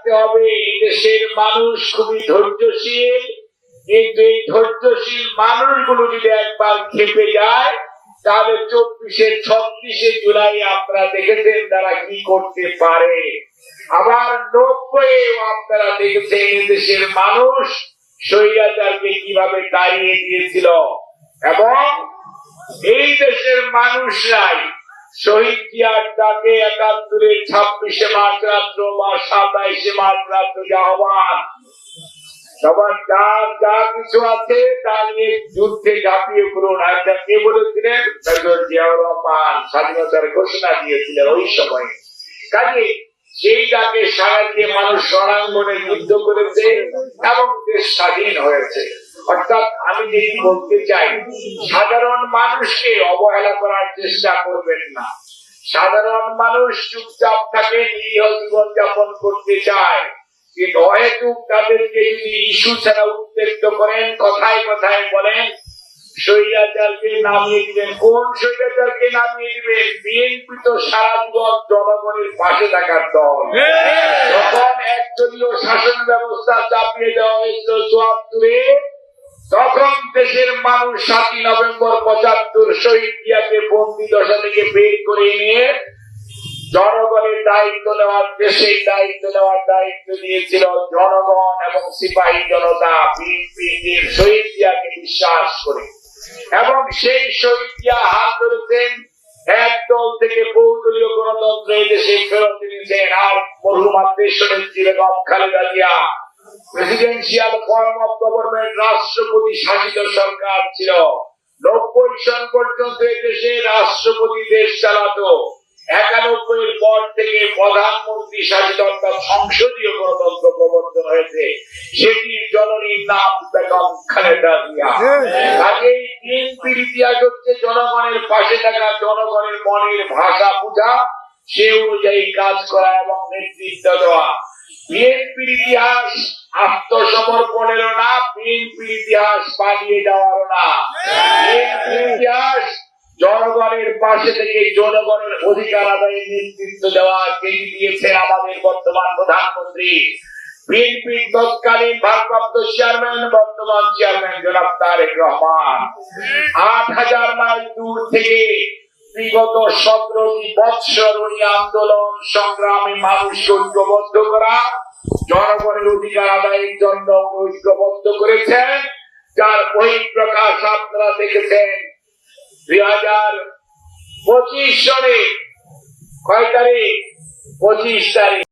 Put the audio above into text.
রাখতে হবে এই দেশের মানুষ খুবই ধৈর্যশীল, কিন্তু এই ধৈর্যশীল মানুষগুলো যদি একবার খেপে যায় তাহলে 24-36 জুলাই আপনারা দেখেছেন তারা কি করতে পারে। আবার 90-এ আপনারা দেখেছেন দেশের মানুষ স্বৈরাচারকে কিভাবে তাড়িয়ে দিয়েছিল, এবং এই দেশের মানুষরাই শহীদ জিয়ার ডাকে 71-এর 26 মার্চ রাত্র বা 27 মার্চ রাত্র আহ্বান, সবার যা কিছু আছে তা নিয়ে যুদ্ধে ঝাঁপিয়ে পড়ুন। একটা কে বলেছিলেন? মেজর জিয়াউর রহমান স্বাধীনতার ঘোষণা দিয়েছিলেন ওই সময়। কাজে সেই ডাকে সাড়া দিয়ে মানুষ রণাঙ্গনে যুদ্ধ করেছে এবং দেশ স্বাধীন হয়েছে। অর্থাৎ আমি যেটি বলতে চাই, সাধারণ মানুষকে অবহেলা করার চেষ্টা করবেন না। সাধারণ মানুষ চুপচাপ থাকে, নিরীহ জীবন যাপন করতে চায়, কিন্তু অহেতুক তাদেরকে যদি ইস্যু ছাড়া উত্তেজিত করেন, কথায় কথায় বলেন স্বৈরাচারকে নামিয়ে দিবেন। কোন স্বৈরাচারকে নামিয়ে দিবেন? বিএনপি তো সারা জীবন জনগণের পাশে থাকার দল। যখন একদলীয় শাসন ব্যবস্থা চাপিয়ে দেওয়া হয়েছিল 74-এ, তখন দেশের মানুষ 7ই নভেম্বর 75 শহীদ জিয়াকে বন্দী দশা থেকে বের করে এনে জনগণের দায়িত্ব নেওয়ার, দেশের দায়িত্ব নেওয়ার দায়িত্ব দিয়েছিল জনগণ এবং সিপাহী জনতা বিএনপির শহীদ জিয়াকে বিশ্বাস করে। এবং সেই শহীদ জিয়া হাত ধরেছেন এক দল থেকে বহুদলীয় গণতন্ত্র এই দেশে ফেরত এনেছেন। আর মরহুমা দেশনেত্রী Begum Khaleda Zia presidential form of government, রাষ্ট্রপতি শাসিত সরকার ছিল। 90 সন পর্যন্ত এই দেশে রাষ্ট্রপতি দেশ চালাতো। 91-এর পর থেকে প্রধানমন্ত্রী শাসিত অর্থাৎ সংসদীয় গণতন্ত্র প্রবর্তন হয়েছে। সেটির জননীর নাম বেগম খালেদা জিয়া। কাজেই বিএনপির ইতিহাস হচ্ছে জনগণের পাশে থাকা, জনগণের মনের ভাষা বোঝা, সে অনুযায়ী কাজ করা এবং নেতৃত্ব দেওয়া। বিএনপির ইতিহাস আত্মসমর্পণেরও না, বিএনপির ইতিহাস পালিয়ে যাওয়ারও না। বিএনপির ইতিহাস জনগণের পাশে থেকে জনগণের অধিকার আদায়ে নেতৃত্ব দেওয়া। তিনি দিয়েছেন আমাদের বর্তমান প্রধানমন্ত্রী, বিএনপির তৎকালীন ভারপ্রাপ্ত চেয়ারম্যান, বর্তমান চেয়ারম্যান জনাব তারেক রহমান। 8000 মাইল দূর থেকে বিগত 17টি বৎসর উনি আন্দোলন সংগ্রামে মানুষকে ঐক্যবদ্ধ করা, জনগণের অধিকার আদায়ের জন্য ঐক্যবদ্ধ করেছেন, যার বহিঃপ্রকাশ আপনারা দেখেছেন 2025 সনে কয় তারিখ? 25 তারিখ